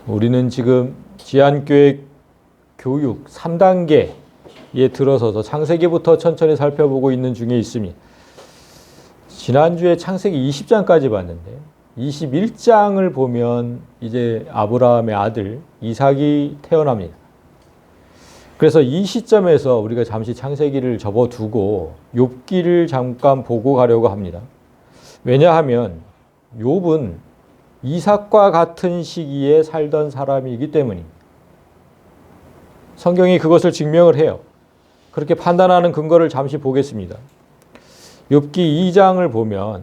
우리는 지금 지안교회 교육 3단계에 들어서서 창세기부터 천천히 살펴보고 있는 중에 있습니다. 지난주에 창세기 20장까지 봤는데 21장을 보면 이제 아브라함의 아들 이삭이 태어납니다. 그래서 이 시점에서 우리가 잠시 창세기를 접어두고 욥기를 잠깐 보고 가려고 합니다. 왜냐하면 욥은 이삭과 같은 시기에 살던 사람이기 때문입니다. 성경이 그것을 증명을 해요. 그렇게 판단하는 근거를 잠시 보겠습니다. 욥기 2장을 보면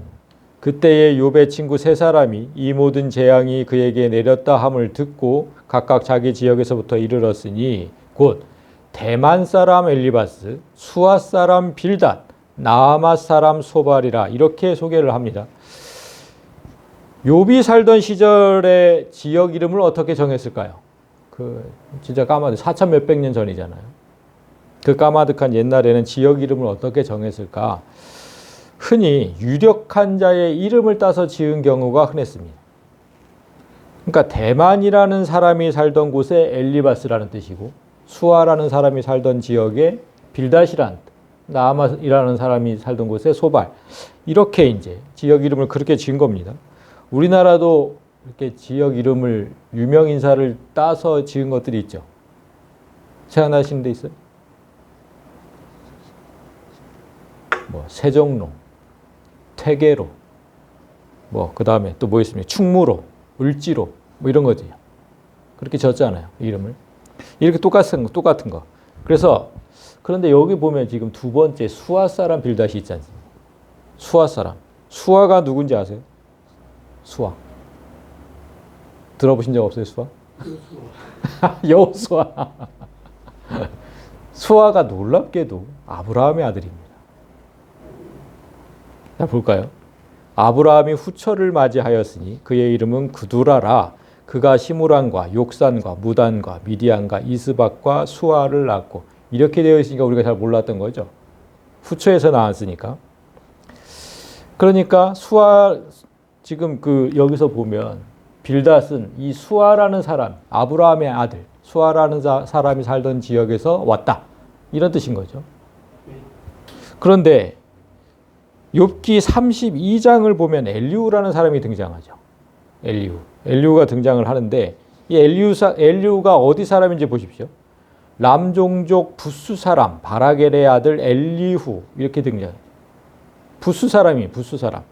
그때의 욥의 친구 세 사람이 이 모든 재앙이 그에게 내렸다 함을 듣고 각각 자기 지역에서부터 이르렀으니 곧 대만 사람 엘리바스, 수아 사람 빌닷, 나아맛 사람 소발이라 이렇게 소개를 합니다. 욥이 살던 시절의 지역 이름을 어떻게 정했을까요? 진짜 까마득 4천 몇백 년 전이잖아요. 그 까마득한 옛날에는 지역 이름을 어떻게 정했을까? 흔히 유력한 자의 이름을 따서 지은 경우가 흔했습니다. 그러니까 대만이라는 사람이 살던 곳에 엘리바스라는 뜻이고 수아라는 사람이 살던 지역에 빌닷이란 나아맛이라는 사람이 살던 곳에 소발 이렇게 이제 지역 이름을 그렇게 지은 겁니다. 우리나라도 이렇게 지역 이름을 유명 인사를 따서 지은 것들이 있죠. 생각나시는 데 있어요? 뭐 세종로, 퇴계로, 그 다음에 또 뭐 있습니까? 충무로, 을지로, 뭐 이런 거지. 그렇게 지었잖아요, 이름을. 이렇게 똑같은 거. 그런데 여기 보면 지금 두 번째 수아 사람 빌닷이 있지 않습니까? 수아 사람. 수아가 누군지 아세요? 수아. 들어보신 적 없어요, 수아? 여호수아. 수아가 놀랍게도 아브라함의 아들입니다. 자, 볼까요? 아브라함이 후처를 맞이하였으니 그의 이름은 그두라라. 그가 시므란과 욕산과 무단과 미디안과 이스박과 수아를 낳고 이렇게 되어 있으니까 우리가 잘 몰랐던 거죠. 후처에서 나왔으니까. 그러니까 수아 지금 여기서 보면 빌닷은 이 수아라는 사람, 아브라함의 아들, 수아라는 사람이 살던 지역에서 왔다. 이런 뜻인 거죠. 그런데 욥기 32장을 보면 엘리후라는 사람이 등장하죠. 엘리후가 등장을 하는데 이 엘리후가 어디 사람인지 보십시오. 람종족 부스 사람 바라겔의 아들 엘리후 이렇게 등장해요. 부스 사람.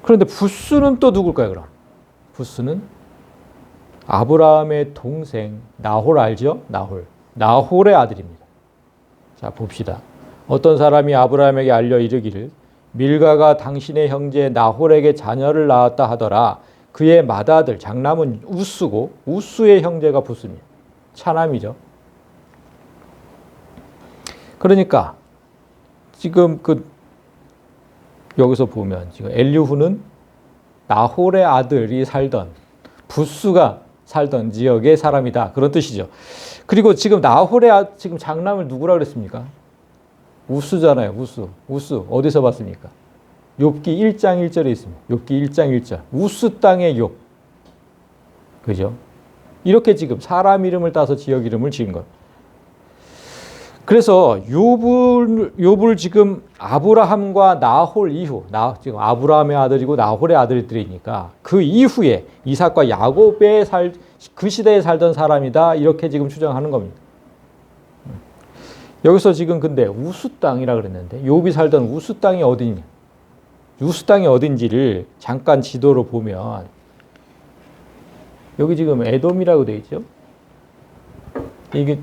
그런데 부스는 또 누굴까요, 그럼? 부스는 아브라함의 동생 나홀 알죠? 나홀의 아들입니다. 자, 봅시다. 어떤 사람이 아브라함에게 알려 이르기를 밀가가 당신의 형제 나홀에게 자녀를 낳았다 하더라. 그의 맏아들 장남은 우스고 우스의 형제가 부스입니다. 차남이죠. 그러니까 지금 여기서 보면 지금 엘리후는 나홀의 아들이 살던 부스가 살던 지역의 사람이다. 그런 뜻이죠. 그리고 지금 나홀의 지금 장남을 누구라 그랬습니까? 우스잖아요. 우스 어디서 봤습니까? 욥기 1장 1절에 있습니다. 욥기 1장 1절. 우스 땅의 욥. 그죠? 이렇게 지금 사람 이름을 따서 지역 이름을 지은 것. 그래서 욥을 지금 아브라함과 나홀 이후, 지금 아브라함의 아들이고 나홀의 아들들이니까 그 이후에 이삭과 야곱의 그 시대에 살던 사람이다. 이렇게 지금 추정하는 겁니다. 여기서 지금 근데 우스 땅이라 그랬는데 욥이 살던 우스 땅이 어디냐? 우스 땅이 어딘지를 잠깐 지도로 보면 여기 지금 에돔이라고 되어 있죠. 이게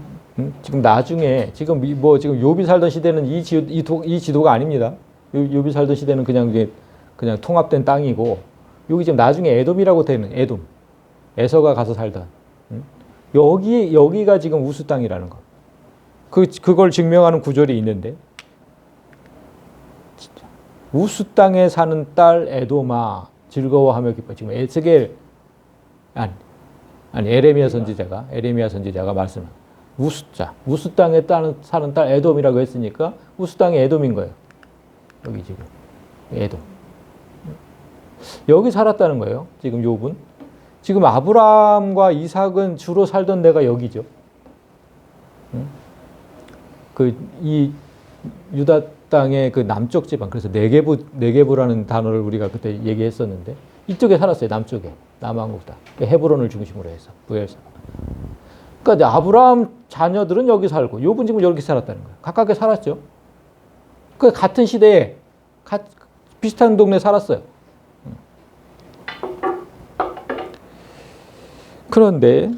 지금 나중에 지금 지금 욥이 살던 시대는 이 지도가 아닙니다. 욥이 살던 시대는 그냥 통합된 땅이고 여기 지금 나중에 에돔이라고 되는 에돔. 에서가 가서 살던 여기가 지금 우스 땅이라는 거. 그걸 증명하는 구절이 있는데 우스 땅에 사는 딸 에돔아 즐거워하며 기뻐. 지금 에스겔 에레미야 선지자가 말씀합니다. 우스 땅에 사는 딸 에돔이라고 했으니까 우스 땅이 에돔인 거예요. 여기 지금 에돔. 여기 살았다는 거예요. 지금 욥은. 지금 아브라함과 이삭은 주로 살던 데가 여기죠. 이 유다 땅의 그 남쪽 지방, 그래서 네게부라는 단어를 우리가 그때 얘기했었는데 이쪽에 살았어요. 남쪽에, 남왕국 땅, 헤브론을 중심으로 해서 부엘사. 그러니까 아브라함 자녀들은 여기 살고 욥은 지금 여기 살았다는 거예요. 가깝게 살았죠. 그 같은 시대에 비슷한 동네에 살았어요. 그런데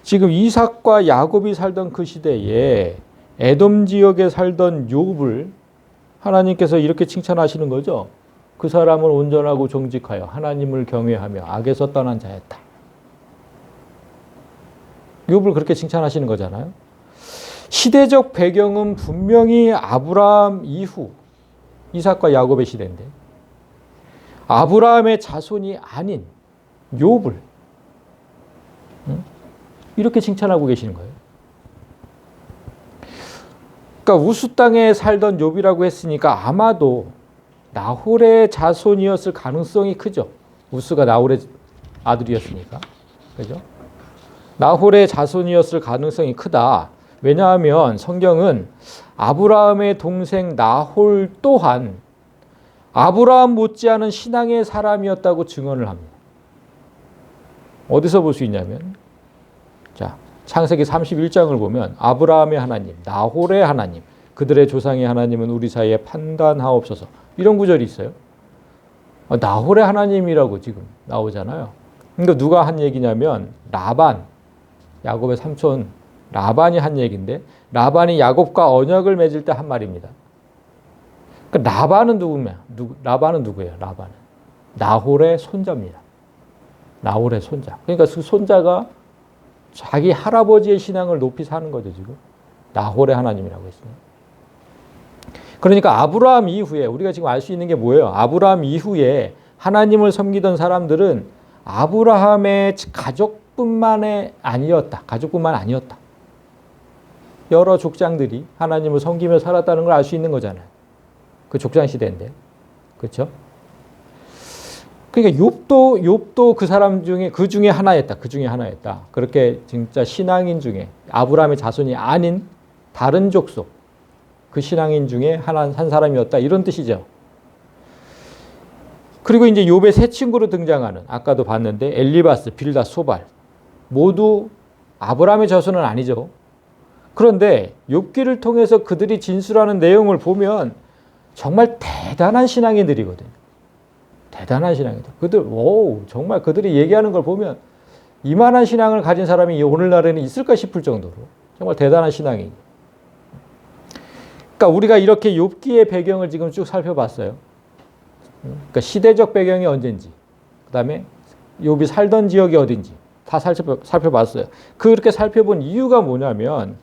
지금 이삭과 야곱이 살던 그 시대에 에돔 지역에 살던 욥을 하나님께서 이렇게 칭찬하시는 거죠. 그 사람은 온전하고 정직하여 하나님을 경외하며 악에서 떠난 자였다. 욥을 그렇게 칭찬하시는 거잖아요. 시대적 배경은 분명히 아브라함 이후 이삭과 야곱의 시대인데 아브라함의 자손이 아닌 욥을 이렇게 칭찬하고 계시는 거예요. 그러니까 우스 땅에 살던 욥이라고 했으니까 아마도 나홀의 자손이었을 가능성이 크죠. 우스가 나홀의 아들이었으니까. 그죠? 나홀의 자손이었을 가능성이 크다. 왜냐하면 성경은 아브라함의 동생 나홀 또한 아브라함 못지않은 신앙의 사람이었다고 증언을 합니다. 어디서 볼 수 있냐면 자, 창세기 31장을 보면 아브라함의 하나님, 나홀의 하나님, 그들의 조상의 하나님은 우리 사이에 판단하옵소서. 이런 구절이 있어요. 나홀의 하나님이라고 지금 나오잖아요. 그러니까 누가 한 얘기냐면 라반, 야곱의 삼촌 라반이 한 얘기인데 라반이 야곱과 언약을 맺을 때 한 말입니다. 그러니까 라반은 누구냐? 라반은 누구예요? 라반은 나홀의 손자입니다. 나홀의 손자. 그러니까 그 손자가 자기 할아버지의 신앙을 높이 사는 거죠, 지금. 나홀의 하나님이라고 했어요. 그러니까 아브라함 이후에 우리가 지금 알 수 있는 게 뭐예요? 아브라함 이후에 하나님을 섬기던 사람들은 아브라함의 가족뿐만 아니었다. 여러 족장들이 하나님을 섬기며 살았다는 걸 알 수 있는 거잖아요. 그 족장 시대인데. 그렇죠? 그러니까 욥도 그 사람 중에 그 중에 하나였다. 그렇게 진짜 신앙인 중에 아브라함의 자손이 아닌 다른 족속 그 신앙인 중에 한 사람이었다. 이런 뜻이죠. 그리고 이제 욥의 세 친구로 등장하는 아까도 봤는데 엘리바스, 빌닷, 소발 모두 아브라함의 자손은 아니죠. 그런데 욥기를 통해서 그들이 진술하는 내용을 보면 정말 대단한 신앙인들이거든요. 대단한 신앙이다. 정말 그들이 얘기하는 걸 보면 이만한 신앙을 가진 사람이 오늘날에는 있을까 싶을 정도로 정말 대단한 신앙이. 그러니까 우리가 이렇게 욥기의 배경을 지금 쭉 살펴봤어요. 그러니까 시대적 배경이 언젠지, 그 다음에 욥이 살던 지역이 어딘지 다 살펴봤어요. 그렇게 살펴본 이유가 뭐냐면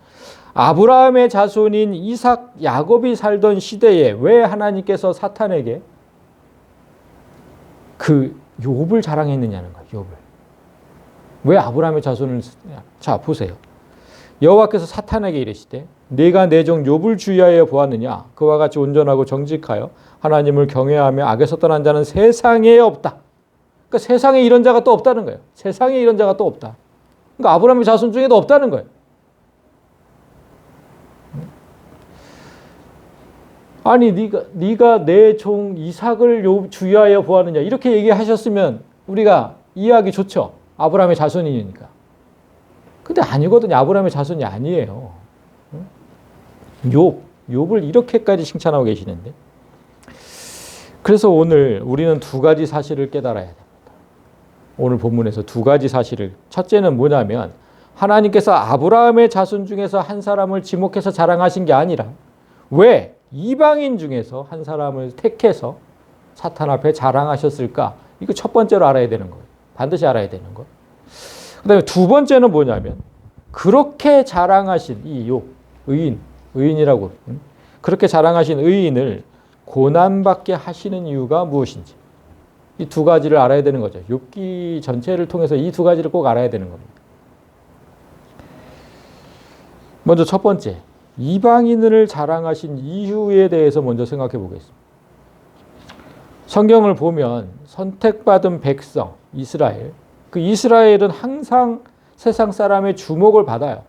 아브라함의 자손인 이삭, 야곱이 살던 시대에 왜 하나님께서 사탄에게 그 욥을 자랑했느냐는 거예요. 욥을. 왜 아브라함의 자손을 자 보세요. 여호와께서 사탄에게 이르시되 네가 내 종 욥을 주의하여 보았느냐 그와 같이 온전하고 정직하여 하나님을 경외하며 악에서 떠난 자는 세상에 없다. 그러니까 세상에 이런 자가 또 없다는 거예요. 세상에 이런 자가 또 없다. 그러니까 아브라함의 자손 중에도 없다는 거예요. 아니 네가 내 종 이삭을 주의하여 보았느냐 이렇게 얘기하셨으면 우리가 이해하기 좋죠. 아브라함의 자손이니까. 근데 아니거든요. 아브라함의 자손이 아니에요. 욥을 이렇게까지 칭찬하고 계시는데. 그래서 오늘 우리는 두 가지 사실을 깨달아야 됩니다. 오늘 본문에서 두 가지 사실을. 첫째는 뭐냐면 하나님께서 아브라함의 자손 중에서 한 사람을 지목해서 자랑하신 게 아니라 왜 이방인 중에서 한 사람을 택해서 사탄 앞에 자랑하셨을까? 이거 첫 번째로 알아야 되는 거예요. 반드시 알아야 되는 거. 그 다음에 두 번째는 뭐냐면 그렇게 자랑하신 이 욥, 의인이라고 그렇게 자랑하신 의인을 고난받게 하시는 이유가 무엇인지 이 두 가지를 알아야 되는 거죠. 욥기 전체를 통해서 이 두 가지를 꼭 알아야 되는 겁니다. 먼저 첫 번째, 이방인을 자랑하신 이유에 대해서 먼저 생각해 보겠습니다. 성경을 보면 선택받은 백성, 이스라엘, 그 이스라엘은 항상 세상 사람의 주목을 받아요.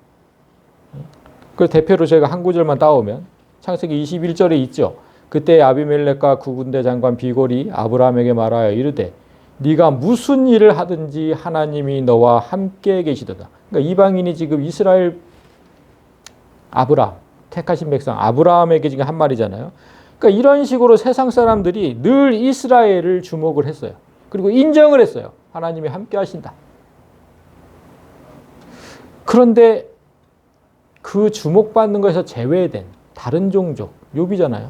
그 대표로 제가 한 구절만 따오면 창세기 21절에 있죠. 그때 아비멜렉과 구군대 장관 비골이 아브라함에게 말하여 이르되 네가 무슨 일을 하든지 하나님이 너와 함께 계시도다. 그러니까 이방인이 지금 이스라엘 아브라함 택하신 백성 아브라함에게 지금 한 말이잖아요. 그러니까 이런 식으로 세상 사람들이 늘 이스라엘을 주목을 했어요. 그리고 인정을 했어요. 하나님이 함께 하신다. 그런데 그 주목받는 것에서 제외된 다른 종족, 욥이잖아요.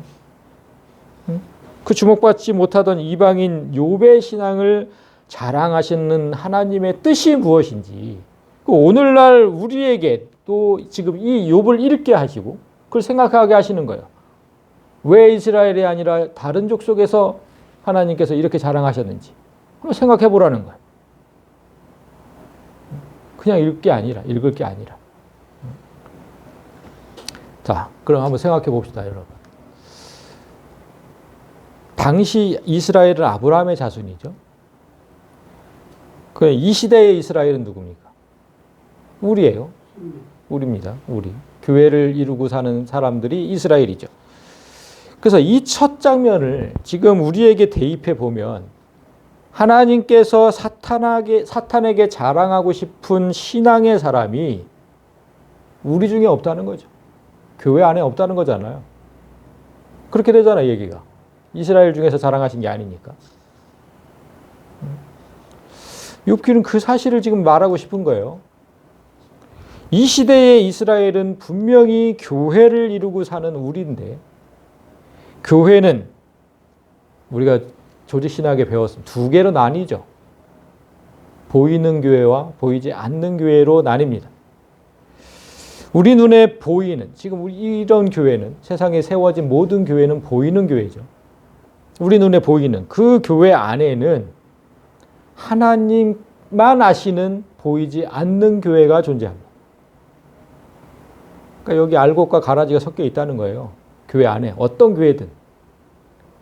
그 주목받지 못하던 이방인 욥의 신앙을 자랑하시는 하나님의 뜻이 무엇인지 오늘날 우리에게 또 지금 이 욥을 읽게 하시고 그걸 생각하게 하시는 거예요. 왜 이스라엘이 아니라 다른 족속에서 하나님께서 이렇게 자랑하셨는지 한번 생각해 보라는 거예요. 그냥 읽을 게 아니라. 자, 그럼 한번 생각해 봅시다, 여러분. 당시 이스라엘은 아브라함의 자손이죠. 이 시대의 이스라엘은 누굽니까? 우리예요. 우리입니다. 우리. 교회를 이루고 사는 사람들이 이스라엘이죠. 그래서 이 첫 장면을 지금 우리에게 대입해 보면 하나님께서 사탄에게 자랑하고 싶은 신앙의 사람이 우리 중에 없다는 거죠. 교회 안에 없다는 거잖아요. 그렇게 되잖아요, 얘기가. 이스라엘 중에서 자랑하신 게 아니니까. 욥기는 그 사실을 지금 말하고 싶은 거예요. 이 시대의 이스라엘은 분명히 교회를 이루고 사는 우리인데 교회는 우리가 조직신학에 배웠습니다. 두 개로 나뉘죠. 보이는 교회와 보이지 않는 교회로 나뉩니다. 우리 눈에 보이는, 지금 이런 교회는 세상에 세워진 모든 교회는 보이는 교회죠. 우리 눈에 보이는 그 교회 안에는 하나님만 아시는 보이지 않는 교회가 존재합니다. 그러니까 여기 알곡과 가라지가 섞여 있다는 거예요. 교회 안에 어떤 교회든.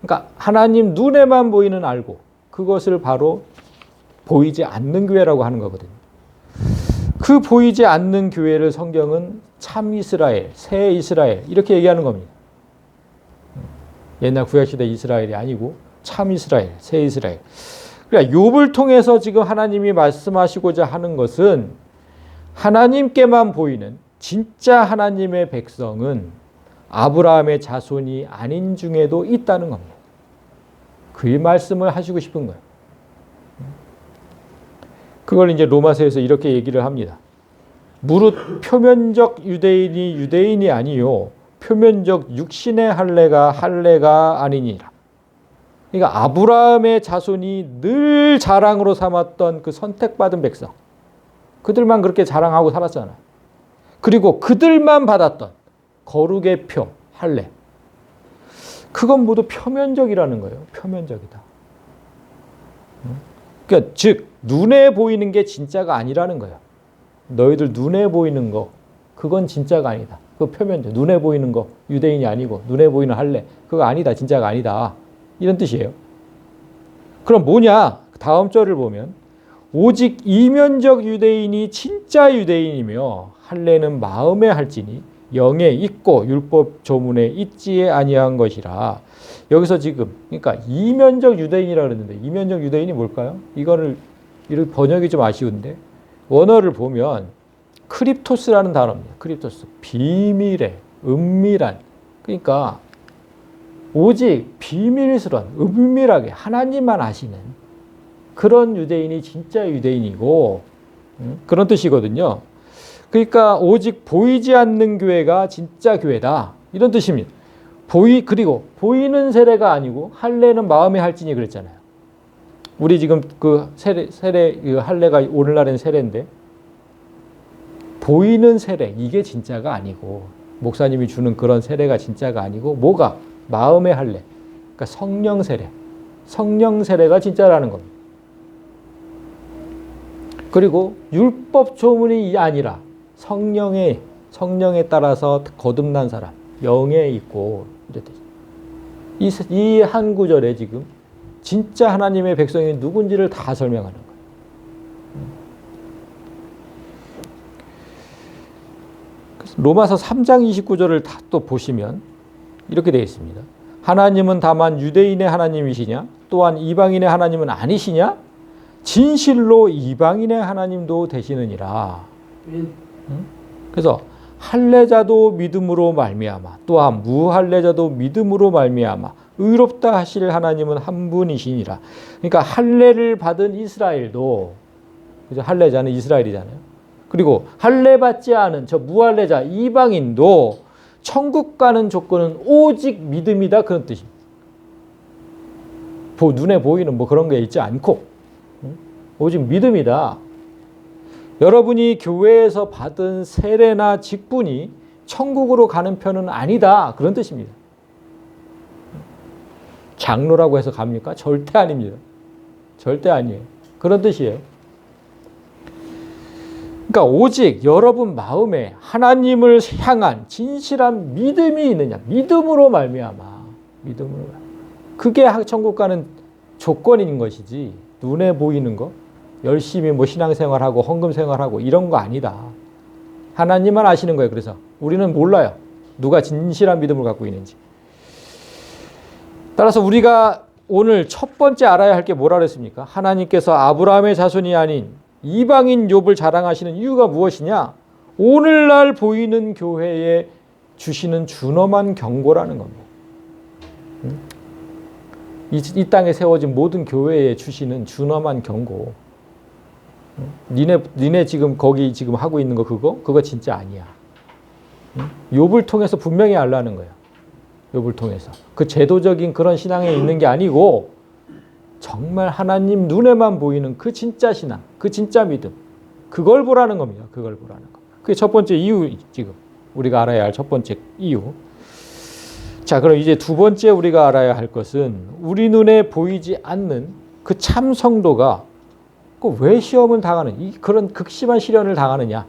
그러니까 하나님 눈에만 보이는 알곡, 그것을 바로 보이지 않는 교회라고 하는 거거든요. 그 보이지 않는 교회를 성경은 참 이스라엘, 새 이스라엘 이렇게 얘기하는 겁니다. 옛날 구약시대 이스라엘이 아니고 참 이스라엘, 새 이스라엘. 그러니까 욥을 통해서 지금 하나님이 말씀하시고자 하는 것은 하나님께만 보이는 진짜 하나님의 백성은 아브라함의 자손이 아닌 중에도 있다는 겁니다. 그 말씀을 하시고 싶은 거예요. 그걸 이제 로마서에서 이렇게 얘기를 합니다. 무릇 표면적 유대인이 유대인이 아니요 표면적 육신의 할례가 아니니라. 그러니까 아브라함의 자손이 늘 자랑으로 삼았던 그 선택받은 백성, 그들만 그렇게 자랑하고 살았잖아요. 그리고 그들만 받았던 거룩의 표, 할례, 그건 모두 표면적이라는 거예요. 표면적이다. 그러니까 즉 눈에 보이는 게 진짜가 아니라는 거예요. 너희들 눈에 보이는 거 그건 진짜가 아니다. 그 표면적, 눈에 보이는 거 유대인이 아니고 눈에 보이는 할례 그거 아니다. 진짜가 아니다. 이런 뜻이에요. 그럼 뭐냐? 다음 절을 보면 오직 이면적 유대인이 진짜 유대인이며 할례는 마음에 할지니 영에 있고 율법 조문에 있지 아니한 것이라. 여기서 지금 그러니까 이면적 유대인이라고 그랬는데 이면적 유대인이 뭘까요? 이거를 이렇게 번역이 좀 아쉬운데 원어를 보면 크립토스라는 단어입니다. 크립토스. 비밀의, 은밀한. 그러니까 오직 비밀스러운, 은밀하게 하나님만 아시는 그런 유대인이 진짜 유대인이고 그런 뜻이거든요. 그러니까 오직 보이지 않는 교회가 진짜 교회다. 이런 뜻입니다. 그리고 보이는 세례가 아니고 할례는 마음에 할지니 그랬잖아요. 우리 지금 그 세례 그 할례가 오늘날엔 세례인데 보이는 세례 이게 진짜가 아니고 목사님이 주는 그런 세례가 진짜가 아니고 뭐가 마음의 할례, 그러니까 성령 세례가 진짜라는 겁니다. 그리고 율법 조문이 아니라 성령에 따라서 거듭난 사람, 영에 있고 이 한 구절에 지금 진짜 하나님의 백성이 누군지를 다 설명하는 거예요. 로마서 3장 29절을 다 또 보시면 이렇게 되어 있습니다. 하나님은 다만 유대인의 하나님이시냐? 또한 이방인의 하나님은 아니시냐? 진실로 이방인의 하나님도 되시느니라. 그래서 할례자도 믿음으로 말미암아 또한 무할례자도 믿음으로 말미암아 의롭다 하실 하나님은 한 분이시니라. 그러니까 할례를 받은 이스라엘도, 그죠? 할례자는 이스라엘이잖아요. 그리고 할례 받지 않은 저 무할례자 이방인도 천국 가는 조건은 오직 믿음이다, 그런 뜻입니다. 눈에 보이는 뭐 그런 게 있지 않고 오직 믿음이다. 여러분이 교회에서 받은 세례나 직분이 천국으로 가는 편은 아니다, 그런 뜻입니다. 장로라고 해서 갑니까? 절대 아닙니다. 절대 아니에요. 그런 뜻이에요. 그러니까 오직 여러분 마음에 하나님을 향한 진실한 믿음이 있느냐, 믿음으로 말미암아, 믿음으로 말미암아. 그게 천국 가는 조건인 것이지, 눈에 보이는 거, 열심히 뭐 신앙생활하고 헌금 생활하고 이런 거 아니다. 하나님만 아시는 거예요. 그래서 우리는 몰라요, 누가 진실한 믿음을 갖고 있는지. 따라서 우리가 오늘 첫 번째 알아야 할 게 뭐라 그랬습니까? 하나님께서 아브라함의 자손이 아닌 이방인 욥을 자랑하시는 이유가 무엇이냐? 오늘날 보이는 교회에 주시는 준엄한 경고라는 겁니다. 이 땅에 세워진 모든 교회에 주시는 준엄한 경고. 니네 지금 거기 지금 하고 있는 거 그거 진짜 아니야. 욥을 통해서 분명히 알라는 거예요. 욥을 통해서. 그 제도적인 그런 신앙에 있는 게 아니고 정말 하나님 눈에만 보이는 그 진짜 신앙, 그 진짜 믿음, 그걸 보라는 겁니다. 그걸 보라는 거. 그게 첫 번째 이유, 지금 우리가 알아야 할 첫 번째 이유. 자, 그럼 이제 두 번째 우리가 알아야 할 것은 우리 눈에 보이지 않는 그 참 성도가 왜 시험을 당하는, 그런 극심한 시련을 당하느냐.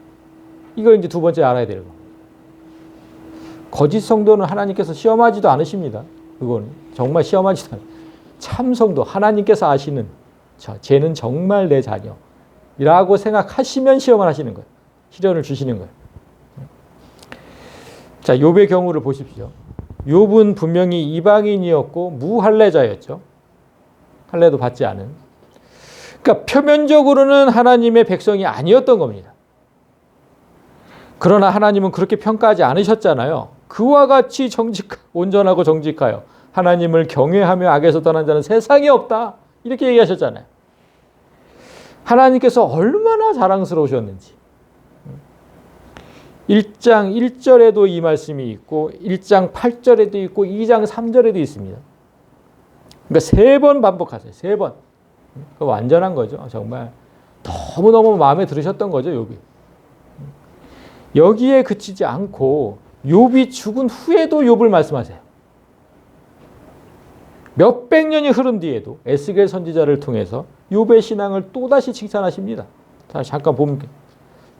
이걸 이제 두 번째 알아야 되는 겁니다. 거짓 성도는 하나님께서 시험하지도 않으십니다. 그건 정말 시험하지도 않아요. 참 성도, 하나님께서 아시는, 쟤는 정말 내 자녀라고 생각하시면 시험을 하시는 거예요. 시련을 주시는 거예요. 자, 욥의 경우를 보십시오. 욥은 분명히 이방인이었고 무할례자였죠. 할례도 받지 않은. 그러니까 표면적으로는 하나님의 백성이 아니었던 겁니다. 그러나 하나님은 그렇게 평가하지 않으셨잖아요. 그와 같이 온전하고 정직하여 하나님을 경외하며 악에서 떠난 자는 세상에 없다, 이렇게 얘기하셨잖아요. 하나님께서 얼마나 자랑스러우셨는지. 1장 1절에도 이 말씀이 있고 1장 8절에도 있고 2장 3절에도 있습니다. 그러니까 3번 반복하세요. 3번. 그 완전한 거죠. 정말 너무너무 마음에 들으셨던 거죠, 욥이. 여기에 그치지 않고 욥이 죽은 후에도 욥을 말씀하세요. 몇백 년이 흐른 뒤에도 에스겔 선지자를 통해서 욥의 신앙을 또다시 칭찬하십니다. 잠깐 보면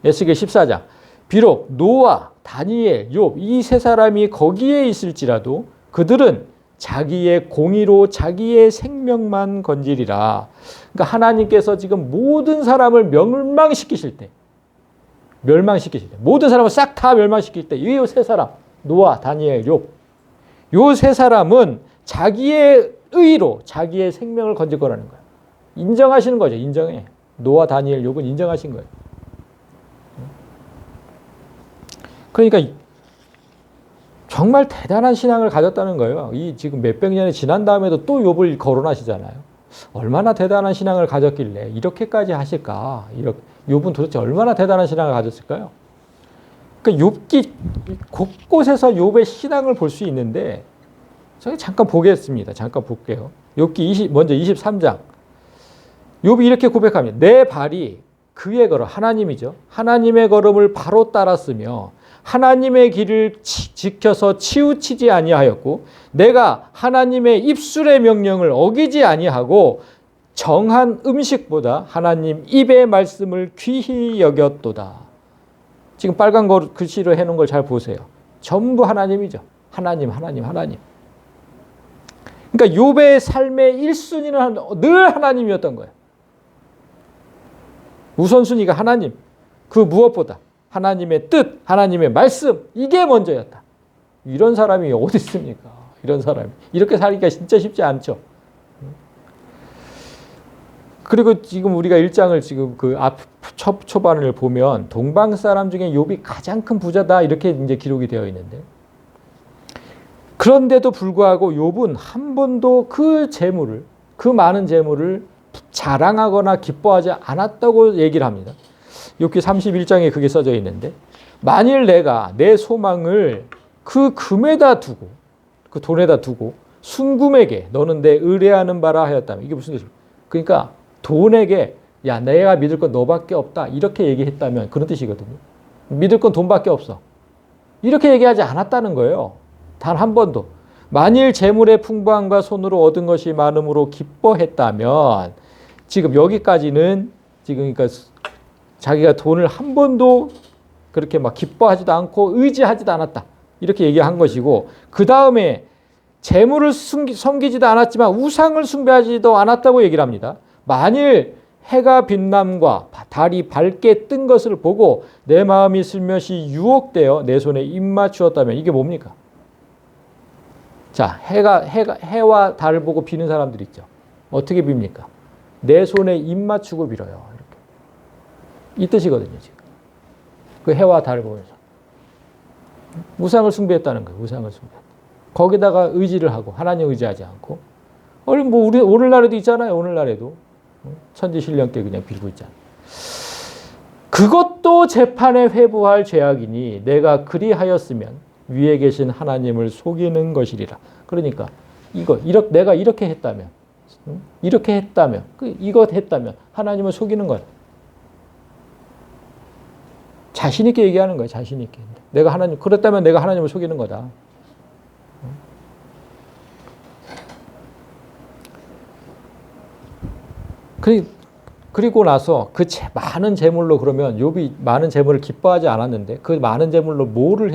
에스겔 14장. 비록 노아, 다니엘, 욥 이 세 사람이 거기에 있을지라도 그들은 자기의 공의로 자기의 생명만 건지리라. 그러니까 하나님께서 지금 모든 사람을 멸망시키실 때, 모든 사람을 싹 다 멸망시킬 때, 이 세 사람, 노아, 다니엘, 욥, 이 세 사람은 자기의 의로 자기의 생명을 건질 거라는 거예요. 인정하시는 거죠. 인정해. 노아, 다니엘, 욥은 인정하신 거예요. 그러니까 정말 대단한 신앙을 가졌다는 거예요. 이 지금 몇백 년이 지난 다음에도 또 욥을 거론하시잖아요. 얼마나 대단한 신앙을 가졌길래 이렇게까지 하실까? 욥은 도대체 얼마나 대단한 신앙을 가졌을까요? 그러니까 욥기 곳곳에서 욥의 신앙을 볼 수 있는데, 저희 잠깐 보겠습니다. 잠깐 볼게요. 욥기 먼저 23장. 욥이 이렇게 고백합니다. 내 발이 그의 걸음, 하나님이죠. 하나님의 걸음을 바로 따랐으며 하나님의 길을 지켜서 치우치지 아니하였고 내가 하나님의 입술의 명령을 어기지 아니하고 정한 음식보다 하나님 입의 말씀을 귀히 여겼도다. 지금 빨간 글씨로 해놓은 걸 잘 보세요. 전부 하나님이죠. 하나님. 그러니까 욥의 삶의 1순위는 늘 하나님이었던 거예요. 우선순위가 하나님. 그 무엇보다 하나님의 뜻, 하나님의 말씀, 이게 먼저였다. 이런 사람이 어디 있습니까? 이런 사람이. 이렇게 살기가 진짜 쉽지 않죠. 그리고 지금 우리가 1장을 지금 그 앞 초반을 보면 동방 사람 중에 욥이 가장 큰 부자다 이렇게 이제 기록이 되어 있는데, 그런데도 불구하고 욥은 한 번도 그 재물을, 그 많은 재물을 자랑하거나 기뻐하지 않았다고 얘기를 합니다. 욥기 31장에 그게 써져 있는데, 만일 내가 내 소망을 그 금에다 두고, 그 돈에다 두고 순금에게 너는 내 의뢰하는 바라 하였다면, 이게 무슨 뜻입니까? 그러니까 돈에게 야 내가 믿을 건 너밖에 없다 이렇게 얘기했다면 그런 뜻이거든요. 믿을 건 돈밖에 없어 이렇게 얘기하지 않았다는 거예요. 단 한 번도. 만일 재물의 풍부함과 손으로 얻은 것이 많음으로 기뻐했다면, 지금 여기까지는 지금 그러니까 자기가 돈을 한 번도 그렇게 막 기뻐하지도 않고 의지하지도 않았다 이렇게 얘기한 것이고, 그 다음에 재물을 섬기지도 않았지만 우상을 숭배하지도 않았다고 얘기를 합니다. 만일 해가 빛남과 달이 밝게 뜬 것을 보고 내 마음이 슬며시 유혹되어 내 손에 입맞추었다면, 이게 뭡니까? 자, 해와 달을 보고 비는 사람들 있죠. 어떻게 빕니까? 내 손에 입맞추고 빌어요. 이렇게. 이 뜻이거든요, 지금. 그 해와 달을 보면서. 우상을 숭배했다는 거예요. 우상을 숭배했다. 거기다가 의지를 하고 하나님 의지하지 않고. 뭐 우리 오늘날에도 있잖아요. 오늘날에도 천지신령께 그냥 빌고 있잖아요. 그것도 재판에 회부할 죄악이니 내가 그리하였으면 위에 계신 하나님을 속이는 것이리라. 그러니까 내가 이렇게 했다면, 이것 했다면 하나님을 속이는 거야. 자신 있게 얘기하는 거예요. 자신 있게. 그랬다면 내가 하나님을 속이는 거다. 그리고 나서 그 많은 재물로, 그러면 욥이 많은 재물을 기뻐하지 않았는데 그 많은 재물로 뭐를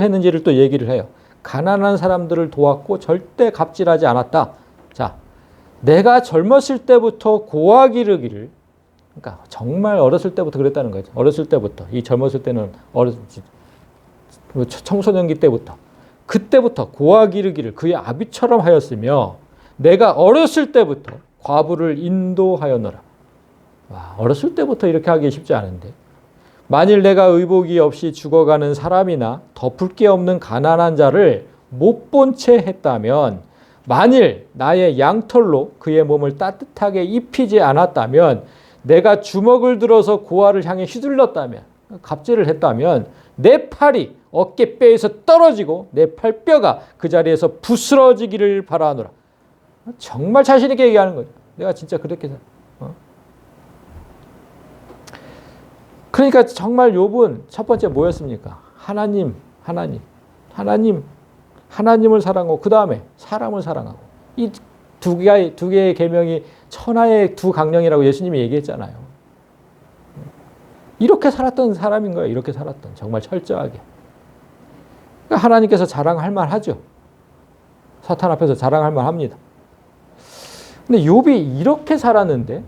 했는지를 또 얘기를 해요. 가난한 사람들을 도왔고 절대 갑질하지 않았다. 자, 내가 젊었을 때부터 고아기르기를, 그러니까 정말 어렸을 때부터 그랬다는 거죠. 어렸을 때부터, 이 젊었을 때는 청소년기 때부터, 그때부터 고아기르기를 그의 아비처럼 하였으며 내가 어렸을 때부터 과부를 인도하였노라. 와, 어렸을 때부터 이렇게 하기 쉽지 않은데, 만일 내가 의복이 없이 죽어가는 사람이나 덮을 게 없는 가난한 자를 못 본 채 했다면, 만일 나의 양털로 그의 몸을 따뜻하게 입히지 않았다면, 내가 주먹을 들어서 고아를 향해 휘둘렀다면, 갑질을 했다면 내 팔이 어깨뼈에서 떨어지고 내 팔뼈가 그 자리에서 부스러지기를 바라노라. 정말 자신 있게 얘기하는 거예요. 내가 진짜 그렇게 그러니까 정말 욥은 첫 번째 뭐였습니까? 하나님을 사랑하고 그 다음에 사람을 사랑하고, 이 두 개의 계명이 천하의 두 강령이라고 예수님이 얘기했잖아요. 이렇게 살았던 사람인 거예요. 이렇게 살았던, 정말 철저하게. 그러니까 하나님께서 자랑할 만하죠. 사탄 앞에서 자랑할 만합니다. 근데 욥이 이렇게 살았는데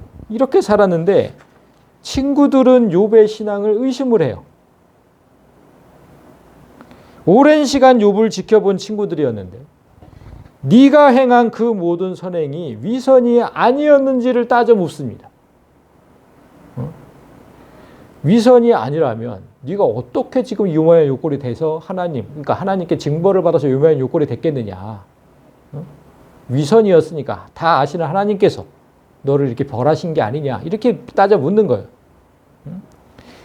친구들은 욥의 신앙을 의심을 해요. 오랜 시간 욥을 지켜본 친구들이었는데 네가 행한 그 모든 선행이 위선이 아니었는지를 따져 묻습니다. 위선이 아니라면 네가 어떻게 지금 이 모양 요꼴이 돼서 그러니까 하나님께 징벌을 받아서 이 모양 요꼴이 됐겠느냐. 위선이었으니까 다 아시는 하나님께서 너를 이렇게 벌하신 게 아니냐, 이렇게 따져 묻는 거예요.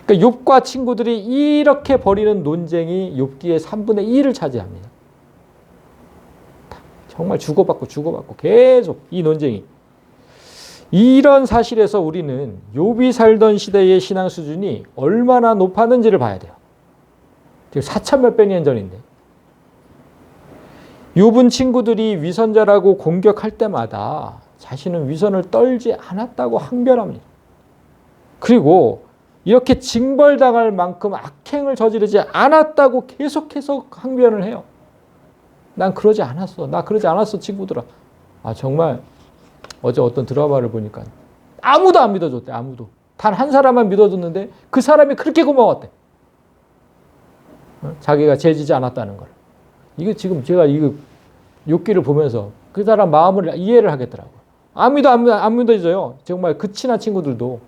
그러니까 욥과 친구들이 이렇게 벌이는 논쟁이 욥기의 3분의 1을 차지합니다. 정말 주고받고 계속 이 논쟁이. 이런 사실에서 우리는 욥이 살던 시대의 신앙 수준이 얼마나 높았는지를 봐야 돼요. 지금 4천 몇백 년 전인데. 욥은 친구들이 위선자라고 공격할 때마다 자신은 위선을 떨지 않았다고 항변합니다. 그리고 이렇게 징벌당할 만큼 악행을 저지르지 않았다고 계속해서 항변을 해요. 난 그러지 않았어. 나 그러지 않았어, 친구들아. 정말 어제 어떤 드라마를 보니까 아무도 안 믿어줬대. 아무도. 단 한 사람만 믿어줬는데 그 사람이 그렇게 고마웠대. 자기가 죄지지 않았다는 걸. 이게 지금 제가 이거 욥기를 보면서 그 사람 마음을 이해를 하겠더라고요. 안 믿어져요. 정말 그 친한 친구들도.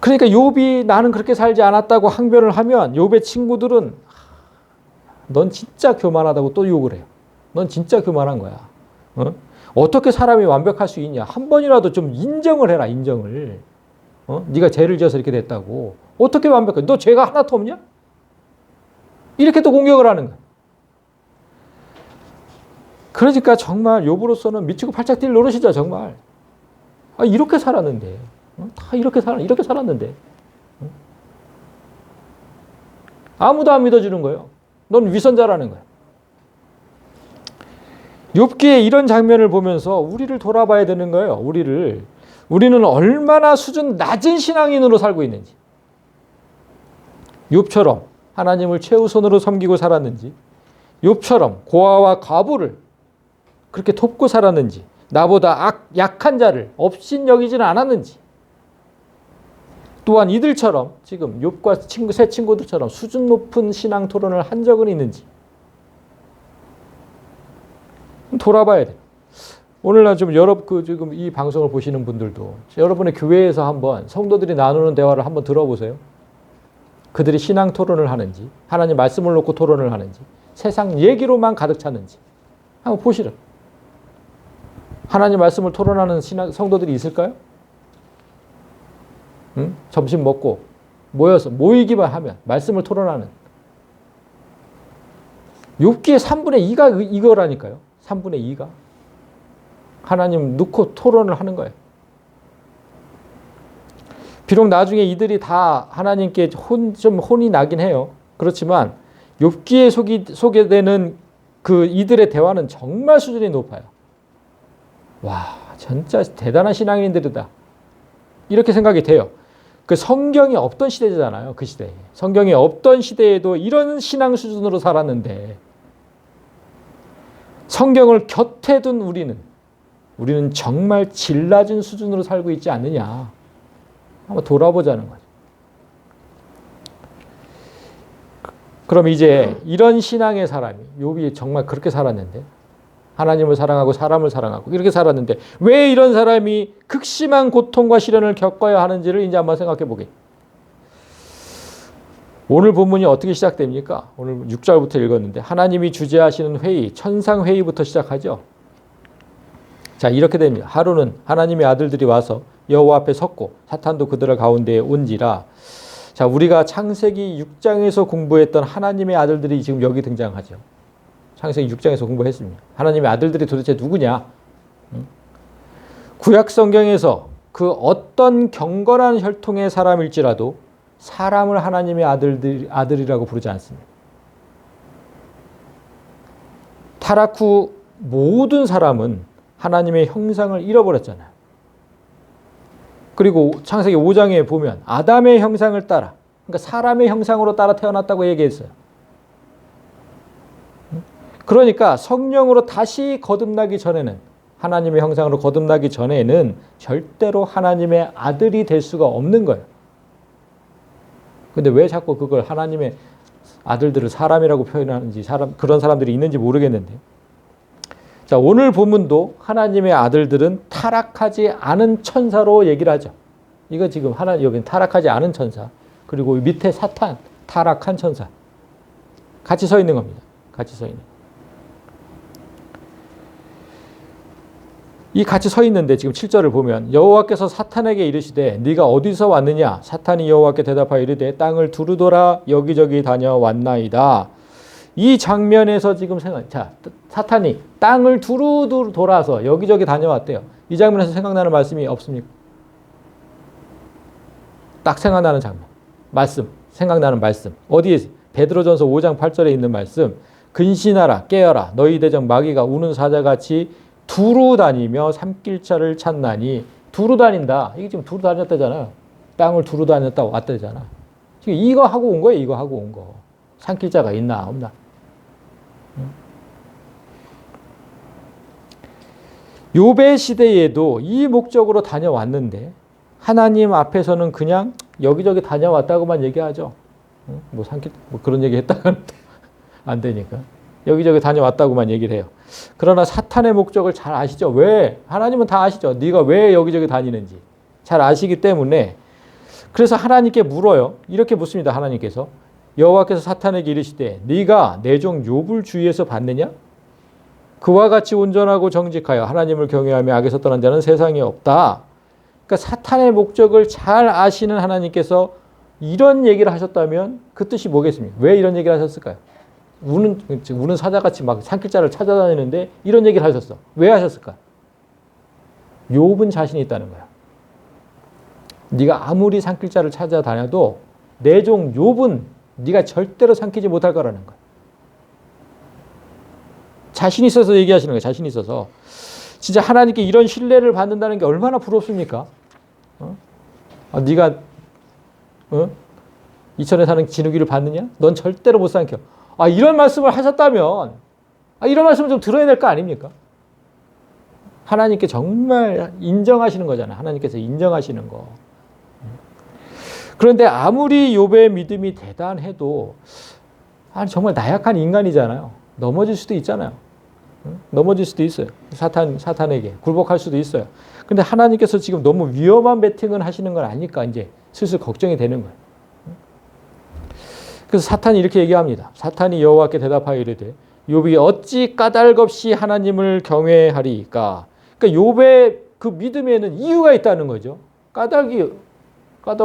그러니까 욥이 나는 그렇게 살지 않았다고 항변을 하면 욥의 친구들은 넌 진짜 교만하다고 또 욕을 해요. 넌 진짜 교만한 거야. 어떻게 사람이 완벽할 수 있냐. 한 번이라도 좀 인정을 해라. 인정을. 네가 죄를 지어서 이렇게 됐다고. 어떻게 완벽해? 너 죄가 하나도 없냐? 이렇게 또 공격을 하는 거야. 그러니까 정말 욥으로서는 미치고 팔짝 뛸 노릇이죠. 정말. 이렇게 살았는데. 다 이렇게 살았는데. 아무도 안 믿어주는 거예요. 넌 위선자라는 거야. 욥기의 이런 장면을 보면서 우리를 돌아봐야 되는 거예요. 우리는 얼마나 수준 낮은 신앙인으로 살고 있는지. 욥처럼 하나님을 최우선으로 섬기고 살았는지, 욥처럼 고아와 과부를 그렇게 돕고 살았는지, 나보다 약한 자를 업신여기지는 않았는지, 또한 이들처럼 지금 욥과 새 친구들처럼 수준 높은 신앙 토론을 한 적은 있는지 돌아봐야 돼요. 오늘날 좀 지금 이 방송을 보시는 분들도 여러분의 교회에서 한번 성도들이 나누는 대화를 한번 들어보세요. 그들이 신앙 토론을 하는지, 하나님 말씀을 놓고 토론을 하는지, 세상 얘기로만 가득 찼는지 한번 보시라. 하나님 말씀을 토론하는 성도들이 있을까요? 점심 먹고 모이기만 하면 말씀을 토론하는. 욥기의 3분의 2가 이거라니까요. 3분의 2가. 하나님 놓고 토론을 하는 거예요. 비록 나중에 이들이 다 하나님께 혼이 나긴 해요. 그렇지만 욥기에 소개되는 그 이들의 대화는 정말 수준이 높아요. 와, 진짜 대단한 신앙인들이다. 이렇게 생각이 돼요. 그 성경이 없던 시대잖아요. 그 시대에. 성경이 없던 시대에도 이런 신앙 수준으로 살았는데 성경을 곁에 둔 우리는 정말 질 낮은 수준으로 살고 있지 않느냐. 한번 돌아보자는 거죠. 그럼 이제 이런 신앙의 사람이, 욥이 정말 그렇게 살았는데, 하나님을 사랑하고 사람을 사랑하고 이렇게 살았는데 왜 이런 사람이 극심한 고통과 시련을 겪어야 하는지를 이제 한번 생각해 보게. 오늘 본문이 어떻게 시작됩니까? 오늘 6절부터 읽었는데 하나님이 주재하시는 회의, 천상 회의부터 시작하죠. 자, 이렇게 됩니다. 하루는 하나님의 아들들이 와서 여호와 앞에 섰고 사탄도 그들 가운데에 온지라. 자, 우리가 창세기 6장에서 공부했던 하나님의 아들들이 지금 여기 등장하죠. 창세기 6장에서 공부했습니다. 하나님의 아들들이 도대체 누구냐? 구약 성경에서 그 어떤 경건한 혈통의 사람일지라도 사람을 하나님의 아들이라고 부르지 않습니다. 타락 후 모든 사람은 하나님의 형상을 잃어버렸잖아요. 그리고 창세기 5장에 보면 아담의 형상을 따라, 그러니까 사람의 형상으로 따라 태어났다고 얘기했어요. 그러니까 성령으로 다시 거듭나기 전에는, 하나님의 형상으로 거듭나기 전에는 절대로 하나님의 아들이 될 수가 없는 거예요. 근데 왜 자꾸 그걸 하나님의 아들들을 사람이라고 표현하는지, 그런 사람들이 있는지 모르겠는데. 자, 오늘 본문도 하나님의 아들들은 타락하지 않은 천사로 얘기를 하죠. 이거 지금 여기는 타락하지 않은 천사, 그리고 밑에 사탄, 타락한 천사. 같이 서 있는 겁니다. 같이 서 있는. 같이 서 있는데 지금 7절을 보면 여호와께서 사탄에게 이르시되 네가 어디서 왔느냐? 사탄이 여호와께 대답하여 이르되 땅을 두루돌아 여기저기 다녀왔나이다. 이 장면에서 지금 사탄이 땅을 두루두루 돌아서 여기저기 다녀왔대요. 이 장면에서 생각나는 말씀이 없습니까? 딱 생각나는 장면. 생각나는 말씀. 어디에? 베드로전서 5장 8절에 있는 말씀. 근신하라, 깨어라, 너희 대적 마귀가 우는 사자같이 두루 다니며 산길자를 찾나니. 두루 다닌다. 이게 지금 두루 다녔다잖아요. 땅을 두루 다녔다 왔다잖아. 지금 이거 하고 온 거예요. 이거 하고 온 거. 산길자가 있나 없나. 욥의 시대에도 이 목적으로 다녀왔는데 하나님 앞에서는 그냥 여기저기 다녀왔다고만 얘기하죠. 뭐 그런 얘기 했다가는 안 되니까. 여기저기 다녀왔다고만 얘기를 해요. 그러나 사탄의 목적을 잘 아시죠? 왜? 하나님은 다 아시죠? 네가 왜 여기저기 다니는지 잘 아시기 때문에 그래서 하나님께 물어요. 이렇게 묻습니다. 하나님께서 여호와께서 사탄에게 이르시되 네가 내 종 욥을 주위에서 봤느냐? 그와 같이 온전하고 정직하여 하나님을 경외하며 악에서 떠난 자는 세상에 없다. 그러니까 사탄의 목적을 잘 아시는 하나님께서 이런 얘기를 하셨다면 그 뜻이 뭐겠습니까? 왜 이런 얘기를 하셨을까요? 우는 사자같이 막 산길자를 찾아다니는데 이런 얘기를 하셨어. 왜 하셨을까? 욥은 자신이 있다는 거야. 네가 아무리 산길자를 찾아다녀도 내 종 욥은 네가 절대로 삼키지 못할 거라는 거야. 자신 있어서 얘기하시는 거예요. 자신 있어서. 진짜 하나님께 이런 신뢰를 받는다는 게 얼마나 부럽습니까? 네가 이천에 사는 진우기를 받느냐? 넌 절대로 못 삼켜. 이런 말씀을 하셨다면 이런 말씀을 좀 들어야 될 거 아닙니까? 하나님께 정말 인정하시는 거잖아요. 하나님께서 인정하시는 거. 그런데 아무리 욥의 믿음이 대단해도 정말 나약한 인간이잖아요. 넘어질 수도 있잖아요. 넘어질 수도 있어요. 사탄에게 굴복할 수도 있어요. 근데 하나님께서 지금 너무 위험한 베팅을 하시는 걸 아니까 이제 슬슬 걱정이 되는 거예요. 그래서 사탄이 이렇게 얘기합니다. 사탄이 여호와께 대답하여 이르되 욥이 어찌 까닭 없이 하나님을 경외하리까? 그러니까 욥의 그 믿음에는 이유가 있다는 거죠. 까닭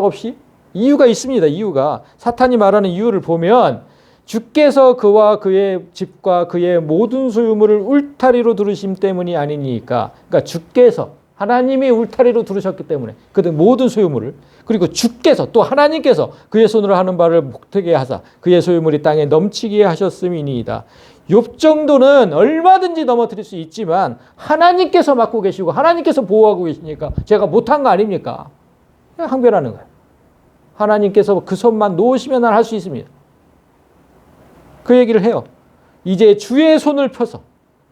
없이 이유가 있습니다. 이유가 사탄이 말하는 이유를 보면 주께서 그와 그의 집과 그의 모든 소유물을 울타리로 두르심 때문이 아니니까. 그러니까 주께서 하나님이 울타리로 두르셨기 때문에 그 모든 소유물을 그리고 주께서 또 하나님께서 그의 손으로 하는 바를 목되게 하사 그의 소유물이 땅에 넘치게 하셨음이니이다. 욥 정도는 얼마든지 넘어뜨릴 수 있지만 하나님께서 맡고 계시고 하나님께서 보호하고 계시니까 제가 못한 거 아닙니까? 항변하는 거예요. 하나님께서 그 손만 놓으시면 난 할 수 있습니다. 그 얘기를 해요. 이제 주의 손을 펴서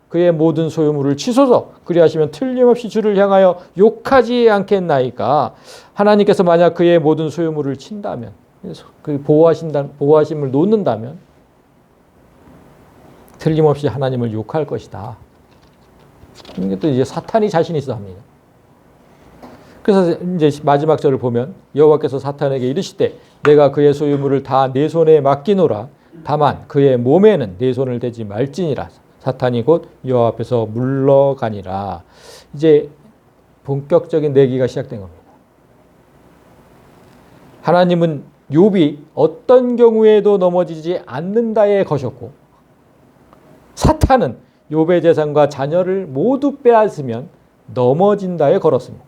그의 모든 소유물을 치소서. 그리하시면 틀림없이 주를 향하여 욕하지 않겠나이까. 하나님께서 만약 그의 모든 소유물을 친다면, 그 보호하심을 놓는다면 틀림없이 하나님을 욕할 것이다. 이것도 이제 사탄이 자신 있어 합니다. 그래서 이제 마지막 절을 보면 여호와께서 사탄에게 이르시되 내가 그의 소유물을 다 내 손에 맡기노라. 다만 그의 몸에는 내 손을 대지 말지니라. 사탄이 곧 여호와 앞에서 물러가니라. 이제 본격적인 내기가 시작된 겁니다. 하나님은 욥이 어떤 경우에도 넘어지지 않는다에 거셨고 사탄은 욥의 재산과 자녀를 모두 빼앗으면 넘어진다에 걸었습니다.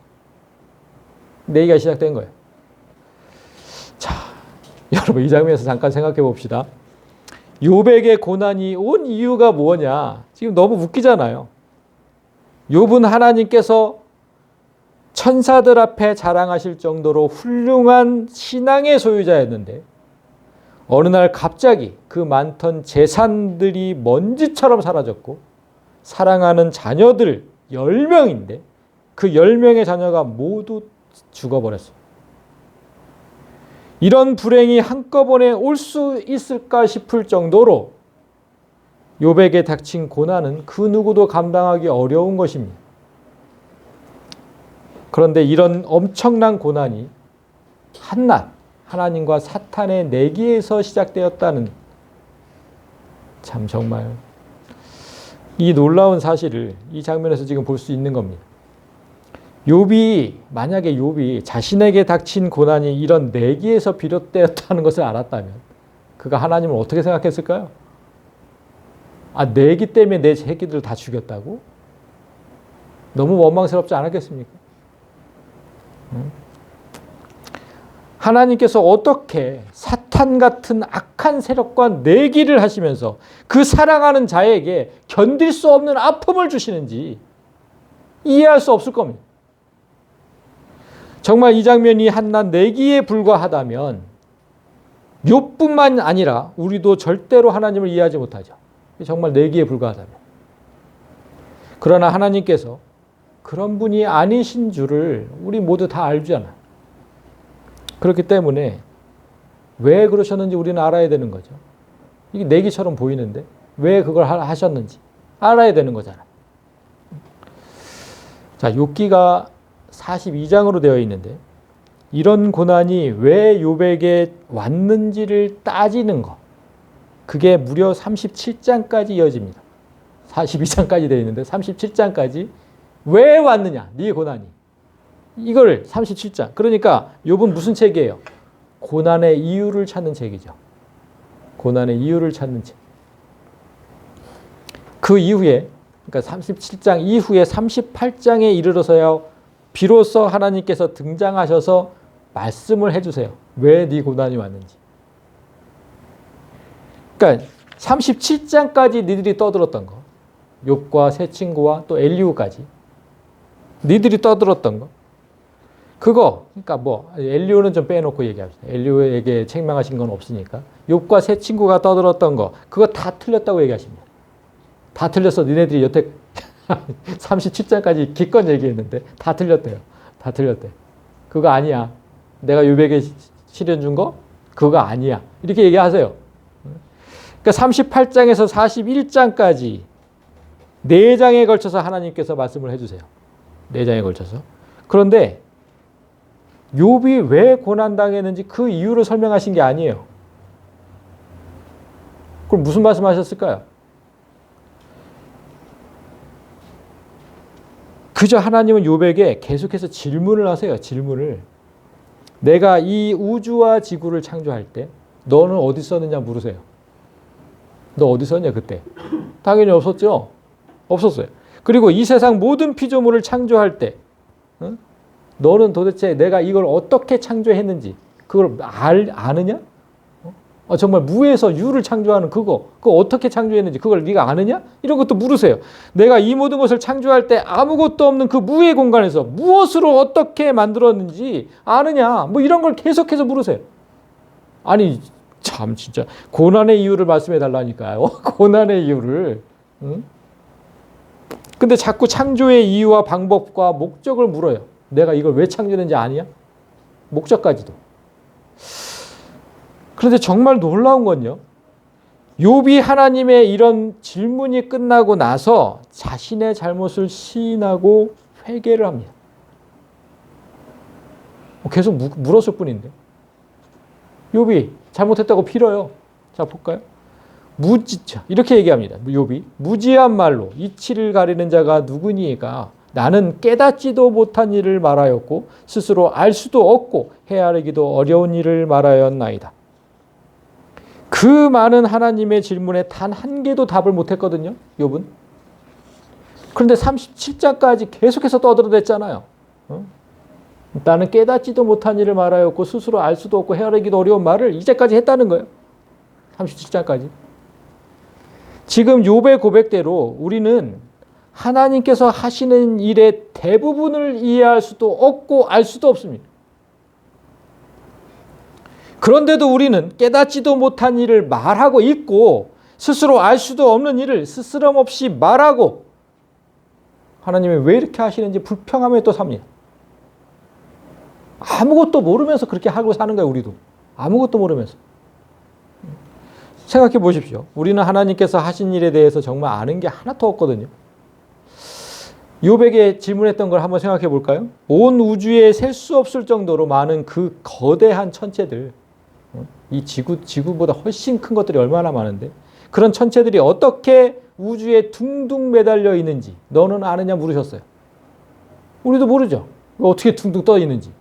내기가 시작된 거예요. 자, 여러분 이 장면에서 잠깐 생각해 봅시다. 욥에게 고난이 온 이유가 뭐냐? 지금 너무 웃기잖아요. 욥은 하나님께서 천사들 앞에 자랑하실 정도로 훌륭한 신앙의 소유자였는데 어느 날 갑자기 그 많던 재산들이 먼지처럼 사라졌고 사랑하는 자녀들 10명인데 그 10명의 자녀가 모두 죽어버렸어요. 이런 불행이 한꺼번에 올 수 있을까 싶을 정도로 욥에게 닥친 고난은 그 누구도 감당하기 어려운 것입니다. 그런데 이런 엄청난 고난이 한낱 하나님과 사탄의 내기에서 시작되었다는 참 정말 이 놀라운 사실을 이 장면에서 지금 볼 수 있는 겁니다. 만약에 욥이 자신에게 닥친 고난이 이런 내기에서 비롯되었다는 것을 알았다면 그가 하나님을 어떻게 생각했을까요? 내기 때문에 내 새끼들을 다 죽였다고? 너무 원망스럽지 않았겠습니까? 하나님께서 어떻게 사탄 같은 악한 세력과 내기를 하시면서 그 사랑하는 자에게 견딜 수 없는 아픔을 주시는지 이해할 수 없을 겁니다. 정말 이 장면이 한낱 내기에 불과하다면 욥뿐만 아니라 우리도 절대로 하나님을 이해하지 못하죠. 정말 내기에 불과하다면. 그러나 하나님께서 그런 분이 아니신 줄을 우리 모두 다 알잖아. 그렇기 때문에 왜 그러셨는지 우리는 알아야 되는 거죠. 이게 내기처럼 보이는데 왜 그걸 하셨는지 알아야 되는 거잖아. 자, 욥기가 42장으로 되어 있는데 이런 고난이 왜 욥에게 왔는지를 따지는 거. 그게 무려 37장까지 이어집니다. 42장까지 되어 있는데 37장까지 왜 왔느냐? 네 고난이. 이걸 37장. 그러니까 욥은 무슨 책이에요? 고난의 이유를 찾는 책이죠. 고난의 이유를 찾는 책. 그 이후에 그러니까 37장 이후에 38장에 이르러서야 비로소 하나님께서 등장하셔서 말씀을 해주세요. 왜 네 고난이 왔는지. 그러니까 37장까지 니들이 떠들었던 거. 욥과 세 친구와 또 엘리후까지. 니들이 떠들었던 거. 그거 그러니까 뭐 엘리후는 좀 빼놓고 얘기합시다. 엘리후에게 책망하신 건 없으니까. 욥과 세 친구가 떠들었던 거. 그거 다 틀렸다고 얘기하십니다. 다 틀렸어. 니네들이 여태 37장까지 기껏 얘기했는데 다 틀렸대요. 다 틀렸대. 그거 아니야. 내가 욥에게 시련 준 거? 그거 아니야. 이렇게 얘기하세요. 그러니까 38장에서 41장까지 4장에 걸쳐서 하나님께서 말씀을 해주세요. 4장에 걸쳐서. 그런데 욥이 왜 고난당했는지 그 이유를 설명하신 게 아니에요. 그럼 무슨 말씀하셨을까요? 그저 하나님은 욥에게 계속해서 질문을 하세요. 질문을. 내가 이 우주와 지구를 창조할 때 너는 어디 있었느냐 물으세요. 너 어디 있었냐 그때? 당연히 없었죠. 없었어요. 그리고 이 세상 모든 피조물을 창조할 때 너는 도대체 내가 이걸 어떻게 창조했는지 그걸 아느냐? 정말 무에서 유를 창조하는 그거 어떻게 창조했는지 그걸 네가 아느냐? 이런 것도 물으세요. 내가 이 모든 것을 창조할 때 아무것도 없는 그 무의 공간에서 무엇으로 어떻게 만들었는지 아느냐? 뭐 이런 걸 계속해서 물으세요. 아니 참 진짜 고난의 이유를 말씀해 달라니까요. 고난의 이유를. 응? 근데 자꾸 창조의 이유와 방법과 목적을 물어요. 내가 이걸 왜 창조했는지 아니야? 목적까지도. 그런데 정말 놀라운 건요. 욥이 하나님의 이런 질문이 끝나고 나서 자신의 잘못을 시인하고 회개를 합니다. 계속 물었을 뿐인데. 욥이 잘못했다고 빌어요. 자 볼까요? 이렇게 얘기합니다. 욥이 무지한 말로 이치를 가리는 자가 누구니까 나는 깨닫지도 못한 일을 말하였고 스스로 알 수도 없고 헤아리기도 어려운 일을 말하였나이다. 그 많은 하나님의 질문에 단 한 개도 답을 못했거든요. 욥은. 그런데 37장까지 계속해서 떠들어댔잖아요. 나는 깨닫지도 못한 일을 말하였고 스스로 알 수도 없고 헤아리기도 어려운 말을 이제까지 했다는 거예요. 37장까지. 지금 욥의 고백대로 우리는 하나님께서 하시는 일의 대부분을 이해할 수도 없고 알 수도 없습니다. 그런데도 우리는 깨닫지도 못한 일을 말하고 있고 스스로 알 수도 없는 일을 스스럼 없이 말하고 하나님이 왜 이렇게 하시는지 불평하며 또 삽니다. 아무것도 모르면서 그렇게 하고 사는 거예요. 우리도. 아무것도 모르면서. 생각해 보십시오. 우리는 하나님께서 하신 일에 대해서 정말 아는 게 하나도 없거든요. 욥에게 질문했던 걸 한번 생각해 볼까요? 온 우주에 셀 수 없을 정도로 많은 그 거대한 천체들, 이 지구보다 훨씬 큰 것들이 얼마나 많은데 그런 천체들이 어떻게 우주에 둥둥 매달려 있는지 너는 아느냐 물으셨어요. 우리도 모르죠. 어떻게 둥둥 떠 있는지.